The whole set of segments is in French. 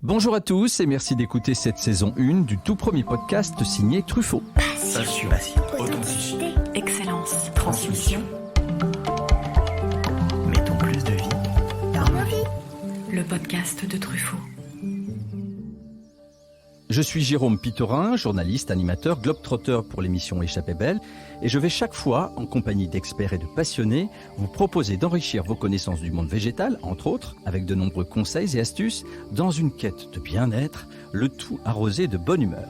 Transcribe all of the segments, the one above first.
Bonjour à tous et merci d'écouter cette saison 1 du tout premier podcast signé Truffaut. Passion, authenticité, excellence, transmission. Mettons plus de vie dans nos vies. Le podcast de Truffaut. Je suis Jérôme Pitorin, journaliste, animateur, globe-trotteur pour l'émission Échappée Belle, et je vais chaque fois, en compagnie d'experts et de passionnés, vous proposer d'enrichir vos connaissances du monde végétal, entre autres, avec de nombreux conseils et astuces, dans une quête de bien-être, le tout arrosé de bonne humeur.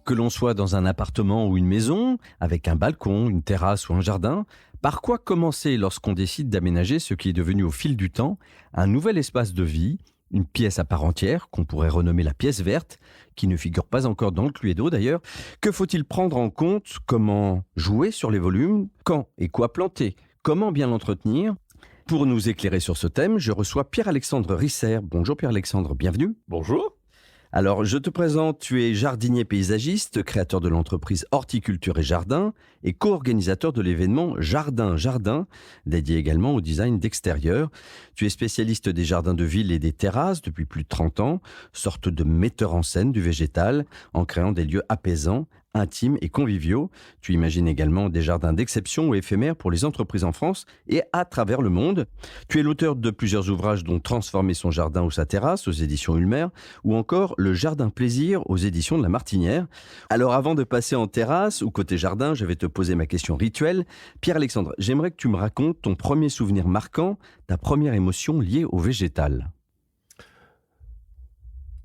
Que l'on soit dans un appartement ou une maison, avec un balcon, une terrasse ou un jardin, par quoi commencer lorsqu'on décide d'aménager ce qui est devenu au fil du temps un nouvel espace de vie, une pièce à part entière qu'on pourrait renommer la pièce verte, qui ne figure pas encore dans le Cluedo d'ailleurs. Que faut-il prendre en compte? Comment jouer sur les volumes? Quand et quoi planter? Comment bien l'entretenir? Pour nous éclairer sur ce thème, je reçois Pierre-Alexandre Risser. Bonjour Pierre-Alexandre, bienvenue. Bonjour. Alors, je te présente, tu es jardinier paysagiste, créateur de l'entreprise Horticulture et Jardin et co-organisateur de l'événement Jardin, dédié également au design d'extérieur. Tu es spécialiste des jardins de ville et des terrasses depuis plus de 30 ans, sorte de metteur en scène du végétal, en créant des lieux apaisants, intimes et conviviaux. Tu imagines également des jardins d'exception ou éphémères pour les entreprises en France et à travers le monde. Tu es l'auteur de plusieurs ouvrages dont Transformer son jardin ou sa terrasse aux éditions Ulmer ou encore Le Jardin Plaisir aux éditions de La Martinière. Alors avant de passer en terrasse ou côté jardin, je vais te poser ma question rituelle. Pierre-Alexandre, j'aimerais que tu me racontes ton premier souvenir marquant, ta première émotion liée au végétal.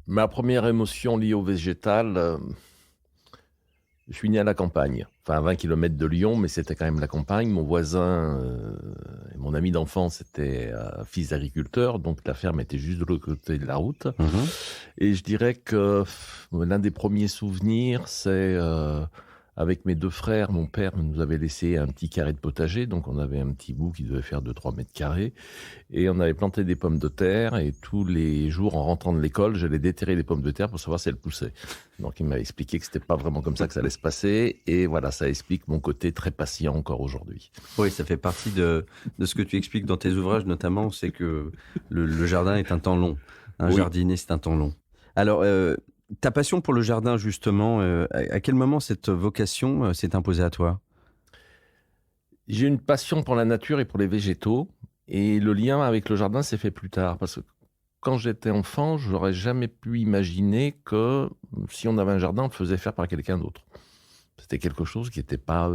Ma première émotion liée au végétal... Je suis né à la campagne, enfin à 20 km de Lyon, mais c'était quand même la campagne. Mon voisin et mon ami d'enfance était fils d'agriculteur, donc la ferme était juste de l'autre côté de la route. Et je dirais que l'un des premiers souvenirs, c'est avec mes deux frères, mon père nous avait laissé un petit carré de potager, donc on avait un petit bout qui devait faire 2-3 mètres carrés, et on avait planté des pommes de terre, et tous les jours, en rentrant de l'école, j'allais déterrer les pommes de terre pour savoir si elles poussaient. Donc il m'a expliqué que c'était pas vraiment comme ça que ça allait se passer, et voilà, ça explique mon côté très patient encore aujourd'hui. Oui, ça fait partie de ce que tu expliques dans tes ouvrages, notamment, c'est que le jardin est un temps long. Un jardinier, c'est un temps long. Alors, ta passion pour le jardin, justement, à quel moment cette vocation s'est imposée à toi? J'ai une passion pour la nature et pour les végétaux, et le lien avec le jardin s'est fait plus tard, parce que quand j'étais enfant, je n'aurais jamais pu imaginer que si on avait un jardin, on le faisait faire par quelqu'un d'autre. C'était quelque chose qui n'était pas,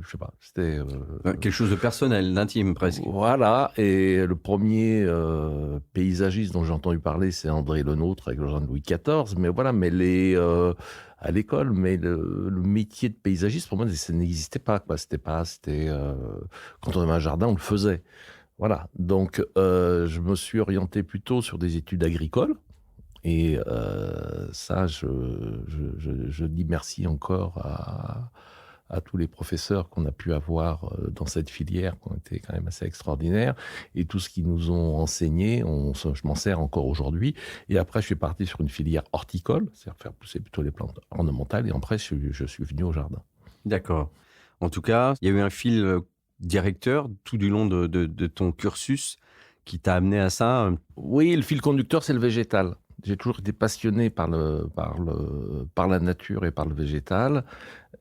je sais pas, c'était... Quelque chose de personnel, d'intime presque. Voilà, et le premier paysagiste dont j'ai entendu parler, c'est André Lenôtre avec le jardin de Louis XIV, mais voilà, mais à l'école, mais le métier de paysagiste, pour moi, ça n'existait pas, quoi. C'était quand on avait un jardin, on le faisait. Voilà, donc je me suis orienté plutôt sur des études agricoles. Et ça, je dis merci encore à tous les professeurs qu'on a pu avoir dans cette filière, qui ont été quand même assez extraordinaires. Et tout ce qu'ils nous ont enseigné, je m'en sers encore aujourd'hui. Et après, je suis parti sur une filière horticole, c'est-à-dire faire pousser plutôt les plantes ornementales. Et après, je suis venu au jardin. D'accord. En tout cas, il y a eu un fil directeur tout du long de ton cursus qui t'a amené à ça. Oui, le fil conducteur, c'est le végétal. J'ai toujours été passionné par la nature et par le végétal.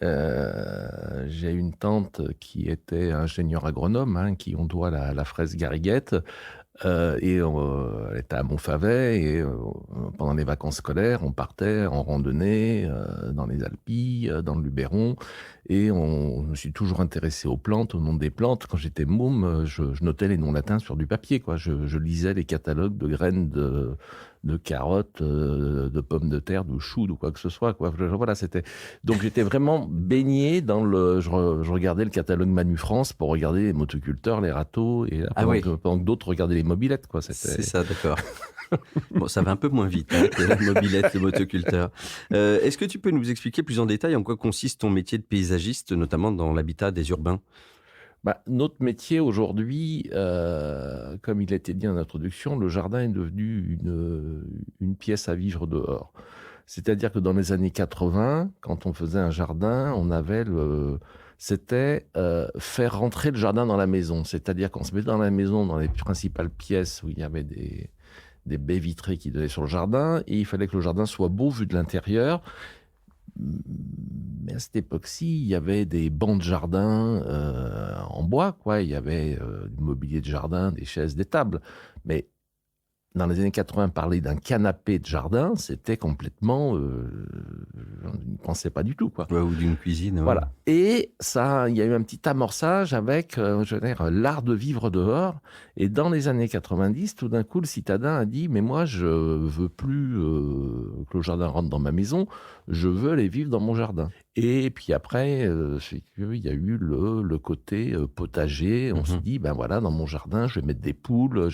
J'ai une tante qui était ingénieure agronome, qui on doit la fraise Garriguette. Et elle était à Montfavet, et pendant les vacances scolaires, on partait en randonnée dans les Alpilles, dans le Luberon, et je me suis toujours intéressé aux plantes, au nom des plantes. Quand j'étais môme, je notais les noms latins sur du papier, quoi. Je lisais les catalogues de graines de carottes, de pommes de terre, de choux, de quoi que ce soit, quoi. Voilà, donc j'étais vraiment baigné dans je regardais le catalogue Manu France pour regarder les motoculteurs, les râteaux, et pendant que d'autres regardaient les mobylettes, quoi. C'est ça, d'accord. Bon, ça va un peu moins vite que la mobilette, le motoculteur. Est-ce que tu peux nous expliquer plus en détail en quoi consiste ton métier de paysagiste, notamment dans l'habitat des urbains? Notre métier aujourd'hui, comme il a été dit en introduction, le jardin est devenu une pièce à vivre dehors. C'est-à-dire que dans les années 80, quand on faisait un jardin, on avait c'était faire rentrer le jardin dans la maison. C'est-à-dire qu'on se met dans la maison, dans les principales pièces où il y avait des baies vitrées qui donnaient sur le jardin, et il fallait que le jardin soit beau vu de l'intérieur. Mais à cette époque-ci, il y avait des bancs de jardin en bois, quoi. Il y avait du mobilier de jardin, des chaises, des tables. Mais dans les années 80, parler d'un canapé de jardin, c'était complètement... on n'y pensait pas du tout, quoi. Ouais, ou d'une cuisine. Ouais. Voilà. Et ça, il y a eu un petit amorçage avec l'art de vivre dehors. Et dans les années 90, tout d'un coup, le citadin a dit « Mais moi, je veux plus que le jardin rentre dans ma maison, je veux aller vivre dans mon jardin. » Et puis après, il y a eu le côté potager. On s'est dit « Ben voilà, dans mon jardin, je vais mettre des poules.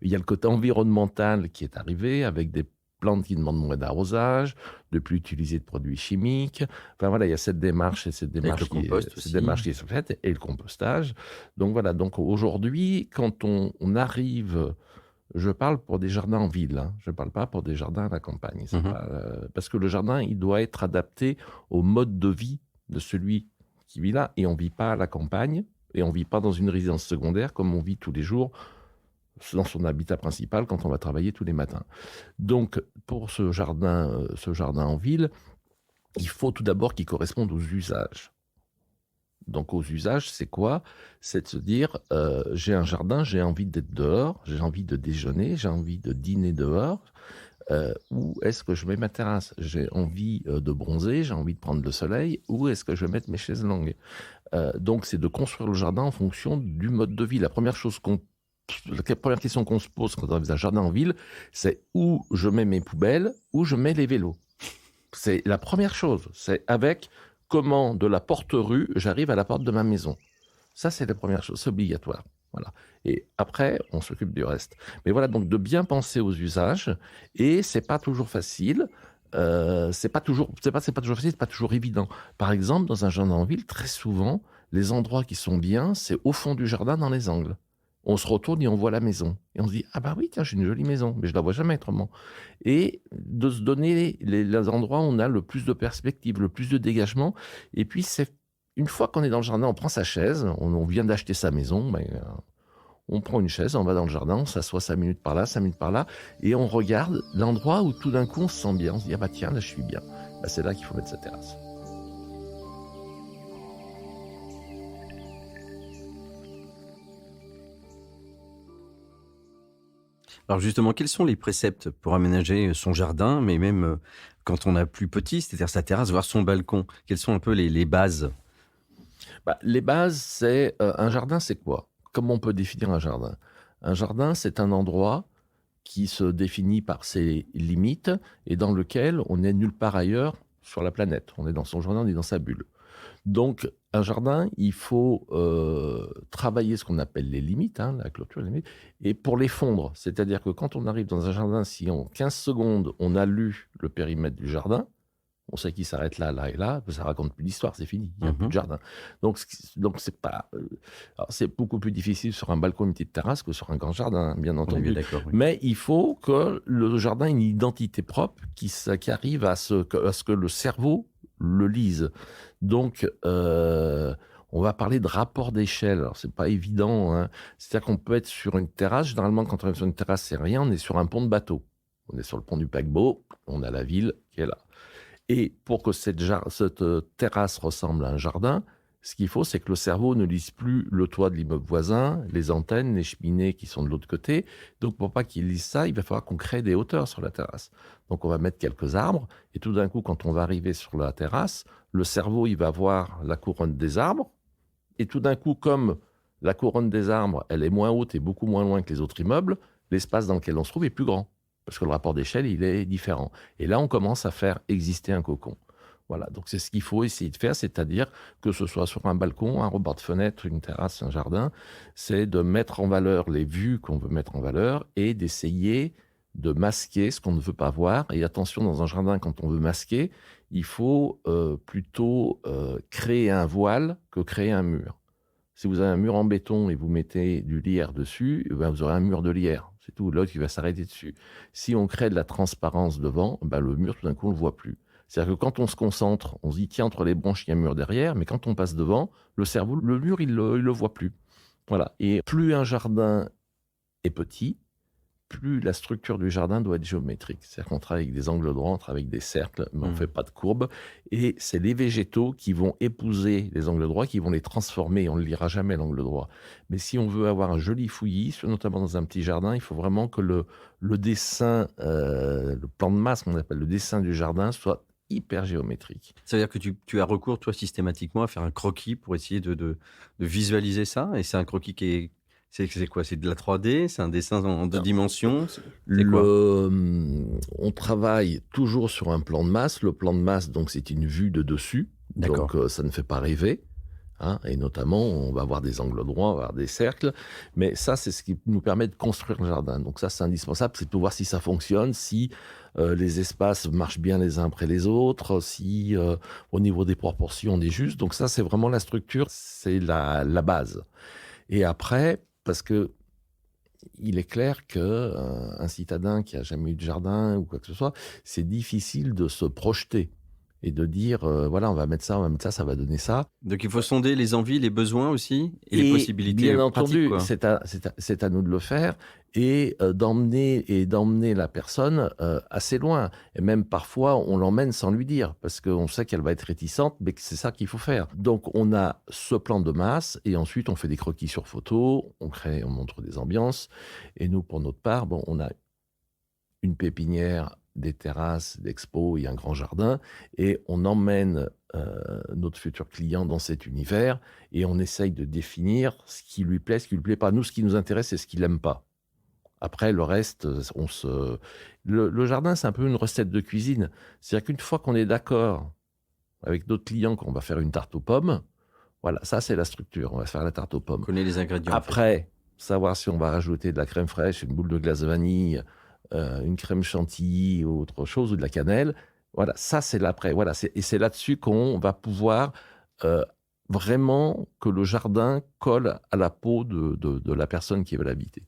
Il y a le côté environnemental qui est arrivé avec des plantes qui demandent moins d'arrosage, de plus utiliser de produits chimiques. Enfin voilà, il y a cette démarche qui est faite, et le compostage. Donc voilà, donc aujourd'hui, quand on arrive, je parle pour des jardins en ville, hein, je ne parle pas pour des jardins à la campagne. C'est pas, parce que le jardin, il doit être adapté au mode de vie de celui qui vit là, et on ne vit pas à la campagne, et on ne vit pas dans une résidence secondaire comme on vit tous les jours dans son habitat principal quand on va travailler tous les matins. Donc, pour ce jardin en ville, il faut tout d'abord qu'il corresponde aux usages. Donc, aux usages, c'est quoi ? C'est de se dire, j'ai un jardin, j'ai envie d'être dehors, j'ai envie de déjeuner, j'ai envie de dîner dehors. Où est-ce que je mets ma terrasse ? J'ai envie de bronzer, j'ai envie de prendre le soleil. Où est-ce que je vais mettre mes chaises longues ? Donc, c'est de construire le jardin en fonction du mode de vie. La première question qu'on se pose quand on a un jardin en ville, c'est où je mets mes poubelles, où je mets les vélos. C'est la première chose. C'est avec comment de la porte-rue, j'arrive à la porte de ma maison. Ça, c'est la première chose. C'est obligatoire. Voilà. Et après, on s'occupe du reste. Mais voilà, donc de bien penser aux usages. Et c'est pas toujours facile. C'est pas toujours facile, c'est pas toujours évident. Par exemple, dans un jardin en ville, très souvent, les endroits qui sont bien, c'est au fond du jardin, dans les angles. On se retourne et on voit la maison. Et on se dit, ah bah oui, tiens, j'ai une jolie maison, mais je la vois jamais autrement. Et de se donner les endroits où on a le plus de perspective, le plus de dégagement. Et puis, une fois qu'on est dans le jardin, on prend sa chaise, on vient d'acheter sa maison, on prend une chaise, on va dans le jardin, on s'assoit 5 minutes par là, 5 minutes par là, et on regarde l'endroit où tout d'un coup on se sent bien. On se dit, ah bah tiens, là je suis bien. Bah, c'est là qu'il faut mettre sa terrasse. Alors justement, quels sont les préceptes pour aménager son jardin, mais même quand on a plus petit, c'est-à-dire sa terrasse, voire son balcon ? Quelles sont un peu les bases ? Les bases, c'est un jardin, c'est quoi ? Comment on peut définir un jardin ? Un jardin, c'est un endroit qui se définit par ses limites et dans lequel on n'est nulle part ailleurs sur la planète. On est dans son jardin, on est dans sa bulle. Donc, un jardin, il faut travailler ce qu'on appelle les limites, la clôture, les limites, et pour les fondre. C'est-à-dire que quand on arrive dans un jardin, si en 15 secondes, on a lu le périmètre du jardin, on sait qu'il s'arrête là, là et là, ça raconte plus d'histoire, c'est fini, il n'y a plus de jardin. Donc c'est pas... alors c'est beaucoup plus difficile sur un balcon, une petite terrasse que sur un grand jardin, bien entendu. Bien d'accord, oui. Mais il faut que le jardin ait une identité propre qui arrive à ce que le cerveau le lise. Donc, on va parler de rapport d'échelle. Alors, c'est pas évident, hein. C'est-à-dire qu'on peut être sur une terrasse. Généralement, quand on est sur une terrasse, c'est rien. On est sur un pont de bateau. On est sur le pont du paquebot. On a la ville qui est là. Et pour que cette terrasse ressemble à un jardin, ce qu'il faut, c'est que le cerveau ne lise plus le toit de l'immeuble voisin, les antennes, les cheminées qui sont de l'autre côté. Donc, pour pas qu'il lise ça, il va falloir qu'on crée des hauteurs sur la terrasse. Donc, on va mettre quelques arbres. Et tout d'un coup, quand on va arriver sur la terrasse, le cerveau, il va voir la couronne des arbres. Et tout d'un coup, comme la couronne des arbres, elle est moins haute et beaucoup moins loin que les autres immeubles, l'espace dans lequel on se trouve est plus grand. Parce que le rapport d'échelle, il est différent. Et là, on commence à faire exister un cocon. Voilà, donc c'est ce qu'il faut essayer de faire, c'est-à-dire que ce soit sur un balcon, un rebord de fenêtre, une terrasse, un jardin, c'est de mettre en valeur les vues qu'on veut mettre en valeur et d'essayer de masquer ce qu'on ne veut pas voir. Et attention, dans un jardin, quand on veut masquer, il faut plutôt créer un voile que créer un mur. Si vous avez un mur en béton et vous mettez du lierre dessus, vous aurez un mur de lierre. C'est tout, l'autre qui va s'arrêter dessus. Si on crée de la transparence devant, le mur, tout d'un coup, on ne le voit plus. C'est-à-dire que quand on se concentre, on se dit, tiens, entre les branches, il y a un mur derrière, mais quand on passe devant, le cerveau, le mur, il le voit plus. Voilà. Et plus un jardin est petit, plus la structure du jardin doit être géométrique. C'est-à-dire qu'on travaille avec des angles droits, on travaille avec des cercles, mais on ne fait pas de courbes. Et c'est les végétaux qui vont épouser les angles droits, qui vont les transformer. On ne lira jamais l'angle droit. Mais si on veut avoir un joli fouillis, notamment dans un petit jardin, il faut vraiment que le dessin, le plan de masse qu'on appelle le dessin du jardin, soit hyper géométrique. Ça veut dire que tu as recours, toi, systématiquement à faire un croquis pour essayer de visualiser ça. Et c'est un croquis qui est... C'est quoi? C'est de la 3D? C'est un dessin en 2 dimensions? C'est quoi? On travaille toujours sur un plan de masse. Le plan de masse, donc, c'est une vue de dessus. D'accord. Donc, ça ne fait pas rêver. Hein, et notamment, on va avoir des angles droits, on va avoir des cercles. Mais ça, c'est ce qui nous permet de construire le jardin. Donc ça, c'est indispensable. C'est pour voir si ça fonctionne, si les espaces marchent bien les uns après les autres, si au niveau des proportions, on est juste. Donc ça, c'est vraiment la structure, c'est la base. Et après, parce que il est clair qu'un citadin qui n'a jamais eu de jardin ou quoi que ce soit, c'est difficile de se projeter et de dire, voilà, on va mettre ça, ça va donner ça. Donc il faut sonder les envies, les besoins aussi, et les possibilités bien pratiques, entendu, quoi. c'est à nous de le faire et d'emmener la personne assez loin. Et même parfois, on l'emmène sans lui dire, parce qu'on sait qu'elle va être réticente, mais que c'est ça qu'il faut faire. Donc on a ce plan de masse, et ensuite on fait des croquis sur photo, on montre des ambiances. Et nous, pour notre part, bon, on a une pépinière, des terrasses, d'expos et un grand jardin, et on emmène notre futur client dans cet univers, et on essaye de définir ce qui lui plaît, ce qui lui plaît pas. Nous, ce qui nous intéresse, c'est ce qu'il aime pas. Après, le reste, le jardin, c'est un peu une recette de cuisine. C'est-à-dire qu'une fois qu'on est d'accord avec d'autres clients qu'on va faire une tarte aux pommes, voilà, ça, c'est la structure. On va faire la tarte aux pommes. On connaît les ingrédients. Après, savoir si on va rajouter de la crème fraîche, une boule de glace de vanille, une crème chantilly ou autre chose, ou de la cannelle. Voilà, ça, c'est l'après. Voilà, et c'est là-dessus qu'on va pouvoir vraiment que le jardin colle à la peau de la personne qui va l'habiter.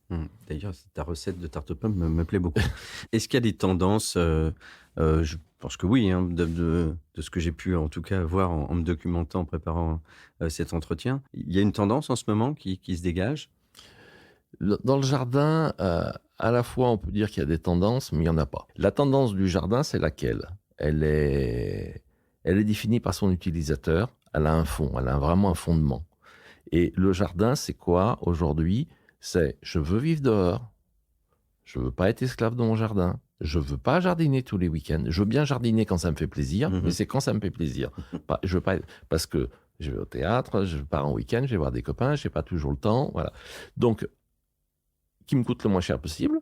D'ailleurs, ta recette de tarte aux pommes me plaît beaucoup. Est-ce qu'il y a des tendances je pense que oui, hein, de ce que j'ai pu en tout cas voir en me documentant, en préparant cet entretien. Il y a une tendance en ce moment qui se dégage? Dans le jardin, à la fois, on peut dire qu'il y a des tendances, mais il n'y en a pas. La tendance du jardin, c'est laquelle? Elle est définie par son utilisateur. Elle a un fond, elle a vraiment un fondement. Et le jardin, c'est quoi aujourd'hui? C'est je veux vivre dehors, je veux pas être esclave de mon jardin, je veux pas jardiner tous les week-ends. Je veux bien jardiner quand ça me fait plaisir, mais c'est quand ça me fait plaisir. Je veux pas, parce que je vais au théâtre, je pars en week-end, je vais voir des copains, je n'ai pas toujours le temps. Voilà. Donc, qui me coûte le moins cher possible,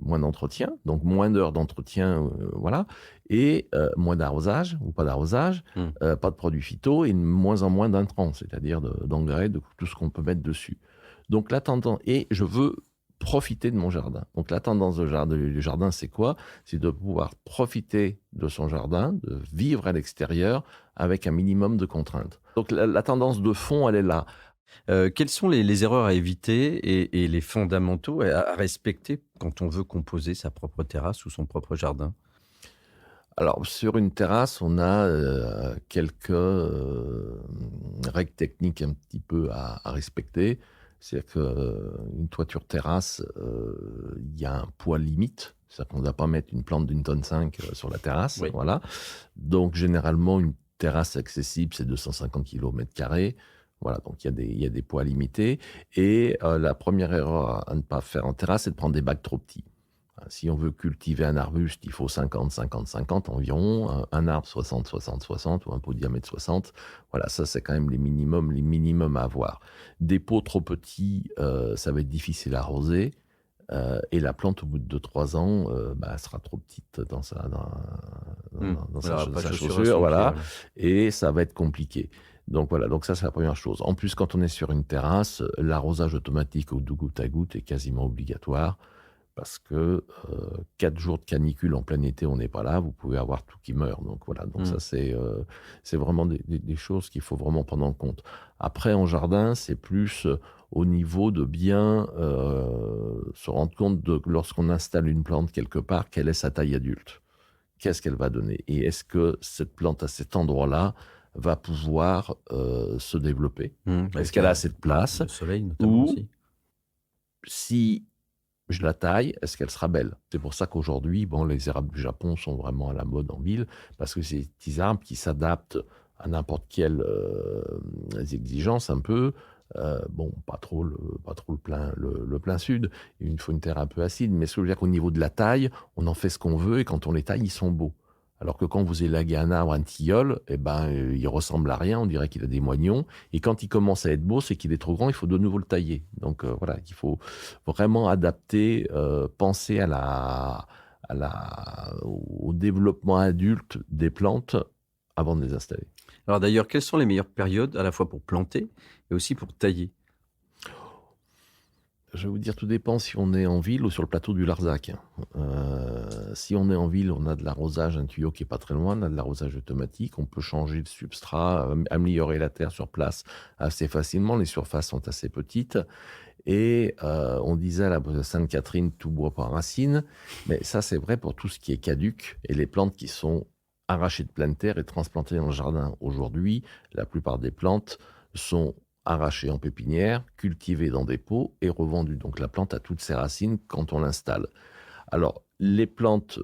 moins d'entretien, donc moins d'heures d'entretien, voilà, et moins d'arrosage ou pas d'arrosage, pas de produits phyto et moins en moins d'intrants, c'est-à-dire d'engrais, de tout ce qu'on peut mettre dessus. Donc la tendance, et je veux profiter de mon jardin. Donc la tendance du jardin, c'est quoi? C'est de pouvoir profiter de son jardin, de vivre à l'extérieur avec un minimum de contraintes. Donc la tendance de fond, elle est là. Quelles sont les erreurs à éviter et les fondamentaux à respecter quand on veut composer sa propre terrasse ou son propre jardin? Alors, sur une terrasse, on a quelques règles techniques un petit peu à respecter. C'est-à-dire qu'une toiture terrasse, il y a un poids limite. C'est-à-dire qu'on ne doit pas mettre une plante d'1,5 tonne sur la terrasse. Oui. Voilà. Donc, généralement, une terrasse accessible, c'est 250 kg au mètre carré. Voilà, donc il y a des poids limités. Et la première erreur à ne pas faire en terrasse, c'est de prendre des bacs trop petits. Si on veut cultiver un arbuste, il faut 50, 50, 50 environ. Un arbre, 60, 60, 60, ou un pot de diamètre 60. Voilà, ça, c'est quand même les minimums à avoir. Des pots trop petits, ça va être difficile à arroser. Et la plante, au bout de 2-3 ans, elle sera trop petite dans sa chaussure. Voilà, et ça va être compliqué. Donc voilà, donc ça c'est la première chose. En plus, quand on est sur une terrasse, l'arrosage automatique au goutte à goutte est quasiment obligatoire parce que 4 jours de canicule en plein été, on n'est pas là, vous pouvez avoir tout qui meurt. Donc voilà, donc ça c'est vraiment des choses qu'il faut vraiment prendre en compte. Après, en jardin, c'est plus au niveau de bien se rendre compte de lorsqu'on installe une plante quelque part, quelle est sa taille adulte. qu'est-ce qu'elle va donner? Et est-ce que cette plante à cet endroit-là va pouvoir se développer? Est-ce qu'elle a assez de place? Le soleil, notamment Ou aussi. si je la taille, est-ce qu'elle sera belle? C'est pour ça qu'aujourd'hui, les érables du Japon sont vraiment à la mode en ville, parce que c'est des petits arbres qui s'adaptent à n'importe quelle exigence un peu. Pas trop le plein sud. Il faut une terre un peu acide, mais ce que je veux dire qu'au niveau de la taille, on en fait ce qu'on veut et quand on les taille, ils sont beaux. Alors que quand vous élaguez un arbre, un tilleul, il ressemble à rien, on dirait qu'il a des moignons. Et quand il commence à être beau, c'est qu'il est trop grand, il faut de nouveau le tailler. Donc voilà, il faut vraiment adapter, penser au développement adulte des plantes avant de les installer. Alors d'ailleurs, quelles sont les meilleures périodes à la fois pour planter et aussi pour tailler? Je vais vous dire, tout dépend si on est en ville ou sur le plateau du Larzac. Si on est en ville, on a de l'arrosage, un tuyau qui est pas très loin, on a de l'arrosage automatique, on peut changer de substrat, améliorer la terre sur place assez facilement, les surfaces sont assez petites. Et on disait à la Sainte-Catherine, tout bois par racine, mais ça c'est vrai pour tout ce qui est caduc et les plantes qui sont arrachées de pleine terre et transplantées dans le jardin. Aujourd'hui, la plupart des plantes sont arrachées en pépinière, cultivées dans des pots et revendues. Donc la plante a toutes ses racines quand on l'installe. Alors, les plantes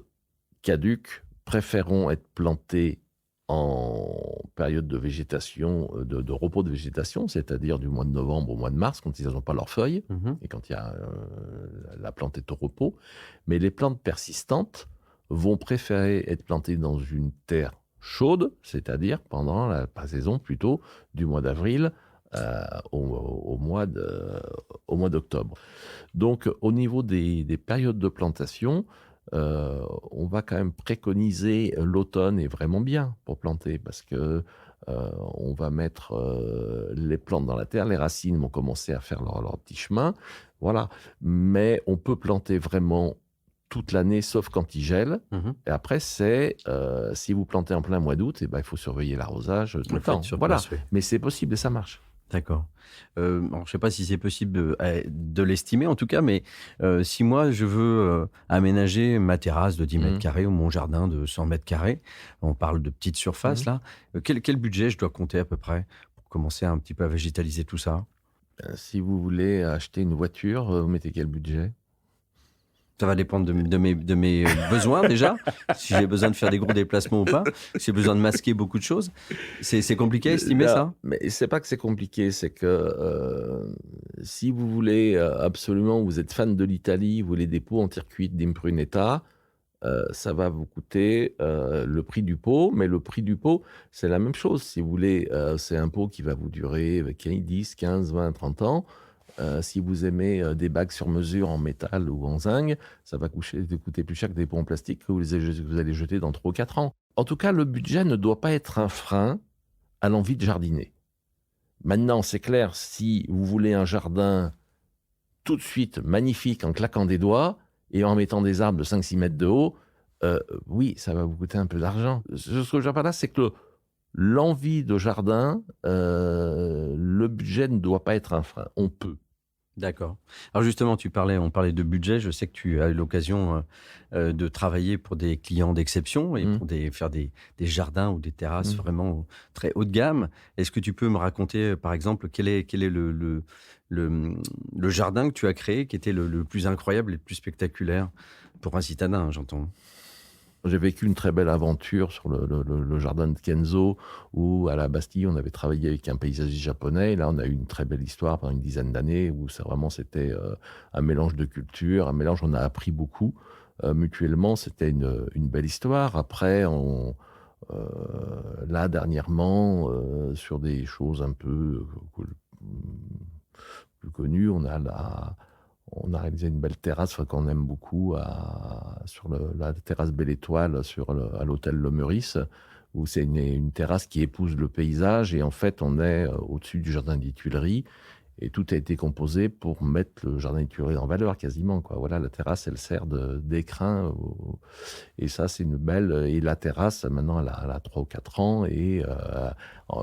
caduques préféreront être plantées en période de végétation, de repos de végétation, c'est-à-dire du mois de novembre au mois de mars, quand ils n'ont pas leurs feuilles, et quand la plante est au repos. Mais les plantes persistantes vont préférer être plantées dans une terre chaude, c'est-à-dire pendant la saison plutôt du mois d'avril au mois d'octobre. Donc, au niveau des périodes de plantation, on va quand même préconiser l'automne est vraiment bien pour planter parce que on va mettre les plantes dans la terre, les racines vont commencer à faire leur petit chemin, voilà. Mais on peut planter vraiment toute l'année, sauf quand il gèle. Et après, c'est si vous plantez en plein mois d'août, il faut surveiller l'arrosage tout le temps. Voilà. Place, oui. Mais c'est possible et ça marche. D'accord. Alors, je ne sais pas si c'est possible de l'estimer, en tout cas, mais si moi, je veux aménager ma terrasse de 10 mètres carrés ou mon jardin de 100 mètres carrés, on parle de petites surfaces, là, quel budget je dois compter à peu près pour commencer un petit peu à végétaliser tout ça? Si vous voulez acheter une voiture, vous mettez quel budget? Ça va dépendre de mes besoins déjà, si j'ai besoin de faire des gros déplacements ou pas, si j'ai besoin de masquer beaucoup de choses. C'est compliqué à estimer ça? Mais c'est pas que c'est compliqué, c'est que si vous voulez absolument, vous êtes fan de l'Italie, vous voulez des pots en terre cuite d'Impruneta, ça va vous coûter le prix du pot, mais le prix du pot, c'est la même chose. Si vous voulez, c'est un pot qui va vous durer 10, 15, 20, 30 ans. Si vous aimez des bagues sur mesure en métal ou en zinc, ça va coûter plus cher que des pots en plastique que vous allez jeter dans 3 ou 4 ans. En tout cas, le budget ne doit pas être un frein à l'envie de jardiner. Maintenant, c'est clair, si vous voulez un jardin tout de suite magnifique en claquant des doigts et en mettant des arbres de 5-6 mètres de haut, oui, ça va vous coûter un peu d'argent. Ce que je veux dire par là, c'est que l'envie de jardin, le budget ne doit pas être un frein. On peut. D'accord. Alors justement, on parlait de budget. Je sais que tu as eu l'occasion de travailler pour des clients d'exception et pour faire des jardins ou des terrasses vraiment très haut de gamme. Est-ce que tu peux me raconter, par exemple, quel est le jardin que tu as créé qui était le plus incroyable et le plus spectaculaire pour un citadin, j'entends? J'ai vécu une très belle aventure sur le jardin de Kenzo, où à la Bastille, on avait travaillé avec un paysagiste japonais. Et là, on a eu une très belle histoire pendant une dizaine d'années, où c'était un mélange de cultures, on a appris beaucoup. Mutuellement, c'était une belle histoire. Après, là, dernièrement, sur des choses un peu plus connues, on a réalisé une belle terrasse qu'on aime beaucoup sur la terrasse Belle Étoile à l'hôtel Le Meurice, où c'est une terrasse qui épouse le paysage. Et en fait, on est au-dessus du jardin des Tuileries. Et tout a été composé pour mettre le jardin des Tuileries en valeur quasiment, quoi. Voilà, la terrasse, elle sert d'écrin. Et ça, c'est une belle... Et la terrasse, maintenant, elle a 3 ou 4 ans. Et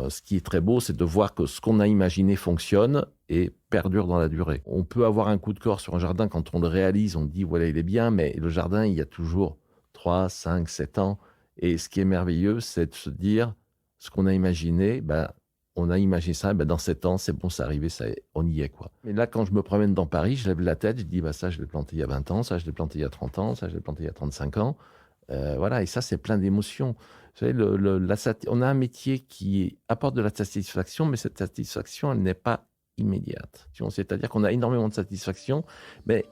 ce qui est très beau, c'est de voir que ce qu'on a imaginé fonctionne et perdure dans la durée. On peut avoir un coup de corps sur un jardin quand on le réalise, on dit, voilà, il est bien, mais le jardin, il y a toujours 3, 5, 7 ans. Et ce qui est merveilleux, c'est de se dire, ce qu'on a imaginé, on a imaginé ça, dans 7 ans, c'est bon, c'est arrivé, on y est, quoi. Mais là, quand je me promène dans Paris, je lève la tête, je dis, ça, je l'ai planté il y a 20 ans, ça, je l'ai planté il y a 30 ans, ça, je l'ai planté il y a 35 ans. Voilà, et ça, c'est plein d'émotions. Vous savez, on a un métier qui apporte de la satisfaction, mais cette satisfaction, elle n'est pas immédiate. C'est-à-dire qu'on a énormément de satisfaction, mais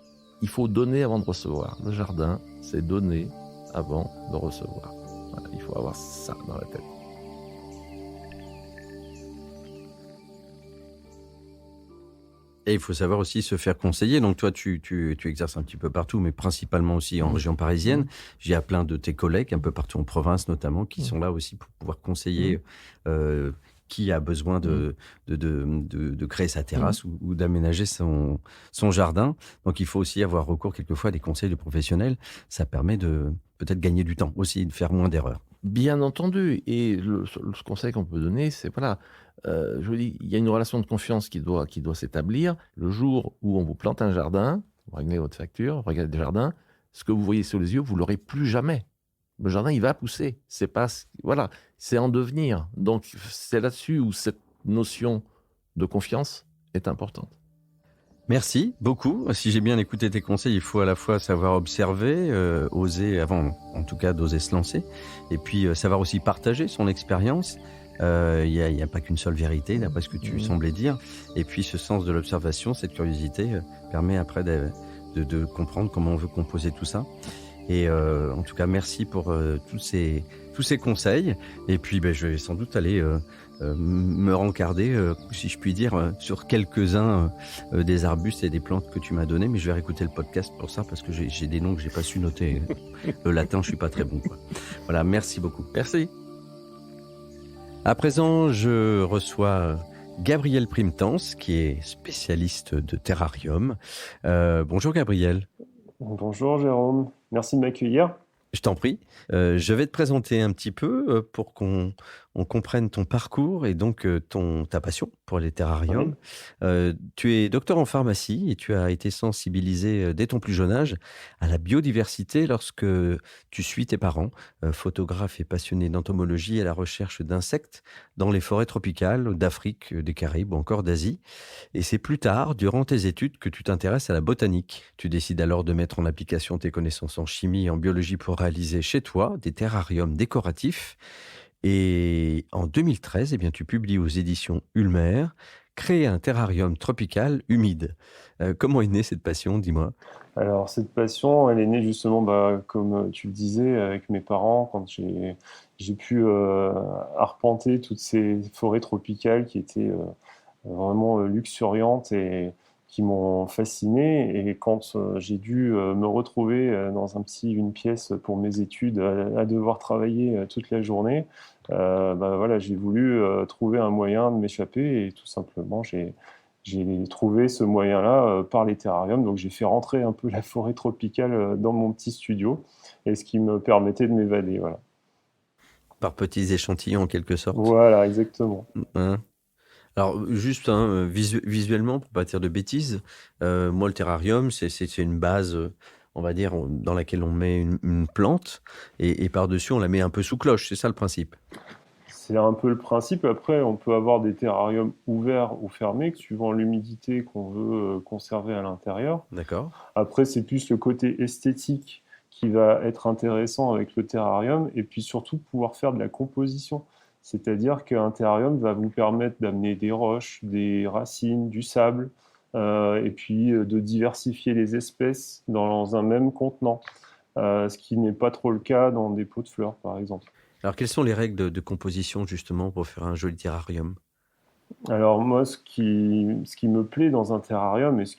il faut donner avant de recevoir. Le jardin, c'est donner avant de recevoir. Voilà, il faut avoir ça dans la tête. Et il faut savoir aussi se faire conseiller. Donc toi, tu exerces un petit peu partout, mais principalement aussi en région parisienne. Il y a plein de tes collègues, un peu partout en province notamment, qui sont là aussi pour pouvoir conseiller qui a besoin de créer sa terrasse ou d'aménager son jardin. Donc il faut aussi avoir recours quelquefois à des conseils de professionnels. Ça permet de peut-être gagner du temps aussi, de faire moins d'erreurs. Bien entendu. Et le conseil qu'on peut donner, c'est je vous dis, il y a une relation de confiance qui doit s'établir. Le jour où on vous plante un jardin, vous réglez votre facture, vous regardez le jardin, ce que vous voyez sous les yeux, vous l'aurez plus jamais. Le jardin, il va pousser. C'est en devenir. Donc, c'est là-dessus où cette notion de confiance est importante. Merci beaucoup. Si j'ai bien écouté tes conseils, il faut à la fois savoir observer, oser, avant en tout cas d'oser se lancer, et puis savoir aussi partager son expérience. Il n'y a pas qu'une seule vérité, d'après ce que tu semblais dire. Et puis ce sens de l'observation, cette curiosité, permet après de comprendre comment on veut composer tout ça. Et en tout cas, merci pour tous ces conseils. Et puis, je vais sans doute aller me rencarder, si je puis dire, sur quelques-uns des arbustes et des plantes que tu m'as donnés. Mais je vais réécouter le podcast pour ça, parce que j'ai des noms que j'ai pas su noter. Le latin, je suis pas très bon, quoi. Voilà, merci beaucoup. Merci. À présent, je reçois Gabriel Primetance, qui est spécialiste de terrarium. Bonjour Gabriel. Bonjour Jérôme, merci de m'accueillir. Je t'en prie. Je vais te présenter un petit peu pour qu'on comprenne ton parcours et donc ta passion pour les terrariums. Tu es docteur en pharmacie et tu as été sensibilisé dès ton plus jeune âge à la biodiversité lorsque tu suis tes parents, photographes et passionnés d'entomologie et à la recherche d'insectes dans les forêts tropicales d'Afrique, des Caraïbes ou encore d'Asie. Et c'est plus tard, durant tes études, que tu t'intéresses à la botanique. Tu décides alors de mettre en application tes connaissances en chimie et en biologie pour réaliser chez toi des terrariums décoratifs. Et en 2013, tu publies aux éditions Ulmer « Créer un terrarium tropical humide ». Comment est née cette passion, dis-moi? Alors cette passion, elle est née justement, comme tu le disais, avec mes parents, quand j'ai pu arpenter toutes ces forêts tropicales qui étaient vraiment luxuriantes et qui m'ont fasciné. Et quand j'ai dû me retrouver dans une pièce pour mes études, à devoir travailler toute la journée, j'ai voulu trouver un moyen de m'échapper et tout simplement j'ai trouvé ce moyen-là par les terrariums. Donc j'ai fait rentrer un peu la forêt tropicale dans mon petit studio, et ce qui me permettait de m'évader. Voilà. Par petits échantillons en quelque sorte. Voilà, exactement. Alors, juste visuellement, pour pas dire de bêtises, moi, le terrarium, c'est une base, on va dire, dans laquelle on met une plante et par-dessus, on la met un peu sous cloche. C'est ça le principe? C'est un peu le principe. Après, on peut avoir des terrariums ouverts ou fermés, suivant l'humidité qu'on veut conserver à l'intérieur. D'accord. Après, c'est plus le côté esthétique qui va être intéressant avec le terrarium, et puis surtout pouvoir faire de la composition. C'est-à-dire qu'un terrarium va vous permettre d'amener des roches, des racines, du sable, et puis de diversifier les espèces dans un même contenant, ce qui n'est pas trop le cas dans des pots de fleurs, par exemple. Alors, quelles sont les règles de composition, justement, pour faire un joli terrarium? Alors moi, ce qui me plaît dans un terrarium, et ce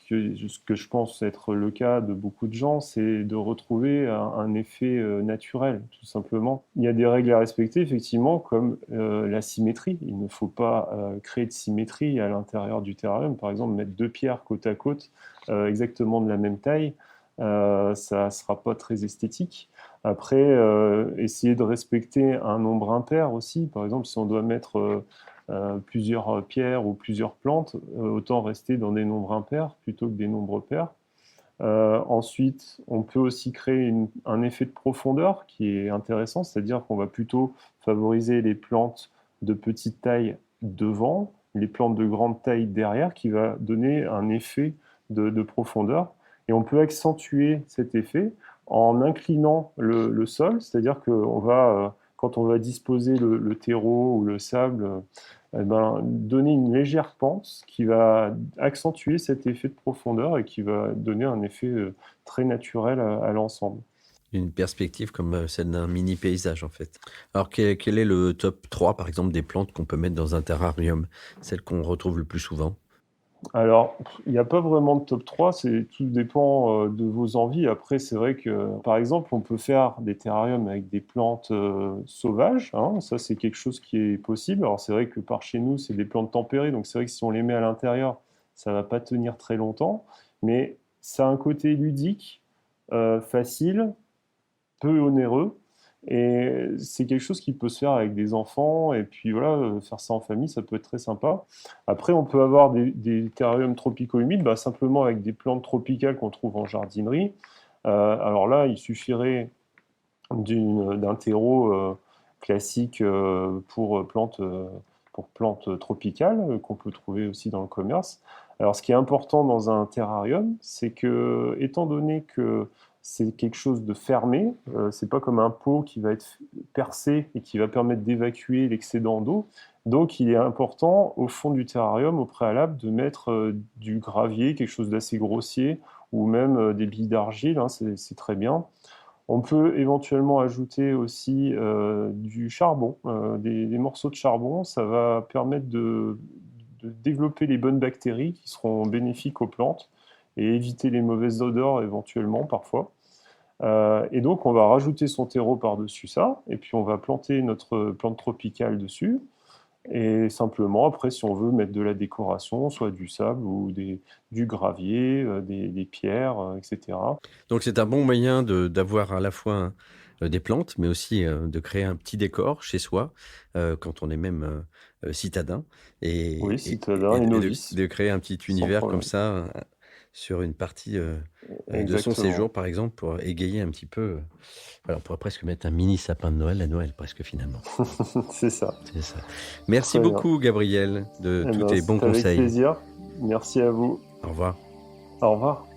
que je pense être le cas de beaucoup de gens, c'est de retrouver un effet naturel, tout simplement. Il y a des règles à respecter, effectivement, comme la symétrie. Il ne faut pas créer de symétrie à l'intérieur du terrarium. Par exemple, mettre 2 pierres côte à côte, exactement de la même taille, ça ne sera pas très esthétique. Après, essayer de respecter un nombre impair aussi. Par exemple, si on doit mettre plusieurs pierres ou plusieurs plantes, autant rester dans des nombres impairs plutôt que des nombres pairs. Ensuite, on peut aussi créer un effet de profondeur qui est intéressant, c'est-à-dire qu'on va plutôt favoriser les plantes de petite taille devant, les plantes de grande taille derrière, qui va donner un effet de profondeur. Et on peut accentuer cet effet en inclinant le sol, c'est-à-dire que quand on va disposer le terreau ou le sable, donner une légère pente qui va accentuer cet effet de profondeur et qui va donner un effet très naturel à l'ensemble. Une perspective comme celle d'un mini paysage en fait. Alors quel est le top 3 par exemple des plantes qu'on peut mettre dans un terrarium, celles qu'on retrouve le plus souvent? Alors, il n'y a pas vraiment de top 3, tout dépend de vos envies. Après, c'est vrai que, par exemple, on peut faire des terrariums avec des plantes sauvages, hein. Ça, c'est quelque chose qui est possible. Alors, c'est vrai que par chez nous, c'est des plantes tempérées, donc c'est vrai que si on les met à l'intérieur, ça ne va pas tenir très longtemps. Mais ça a un côté ludique, facile, peu onéreux. Et c'est quelque chose qui peut se faire avec des enfants, et puis voilà, faire ça en famille, ça peut être très sympa. Après, on peut avoir des terrariums tropicaux-humides, simplement avec des plantes tropicales qu'on trouve en jardinerie. Alors là, il suffirait d'un terreau classique pour plantes tropicales, qu'on peut trouver aussi dans le commerce. Alors, ce qui est important dans un terrarium, c'est que, étant donné que c'est quelque chose de fermé, c'est pas comme un pot qui va être percé et qui va permettre d'évacuer l'excédent d'eau. Donc il est important au fond du terrarium, au préalable, de mettre du gravier, quelque chose d'assez grossier, ou même des billes d'argile, hein, c'est très bien. On peut éventuellement ajouter aussi du charbon, des morceaux de charbon. Ça va permettre de développer les bonnes bactéries qui seront bénéfiques aux plantes et éviter les mauvaises odeurs éventuellement parfois. Et donc on va rajouter son terreau par-dessus ça, et puis on va planter notre plante tropicale dessus, et simplement après, si on veut mettre de la décoration, soit du sable ou du gravier, des pierres, etc. Donc c'est un bon moyen d'avoir à la fois des plantes, mais aussi de créer un petit décor chez soi, quand on est même citadin. Oui, citadin et novice. De créer un petit univers comme ça sur une partie de son séjour, par exemple, pour égayer un petit peu. Alors, on pourrait presque mettre un mini sapin de Noël à Noël, presque finalement. C'est ça. C'est ça. Merci Très beaucoup, Gabriel, de tous tes bons avec conseils. plaisir. Merci à vous. Au revoir. Au revoir.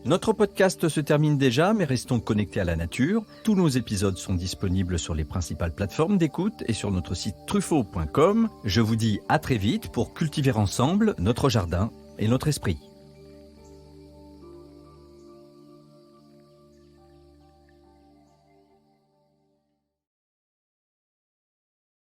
Notre podcast se termine déjà, mais restons connectés à la nature. Tous nos épisodes sont disponibles sur les principales plateformes d'écoute et sur notre site truffaut.com. Je vous dis à très vite pour cultiver ensemble notre jardin et notre esprit.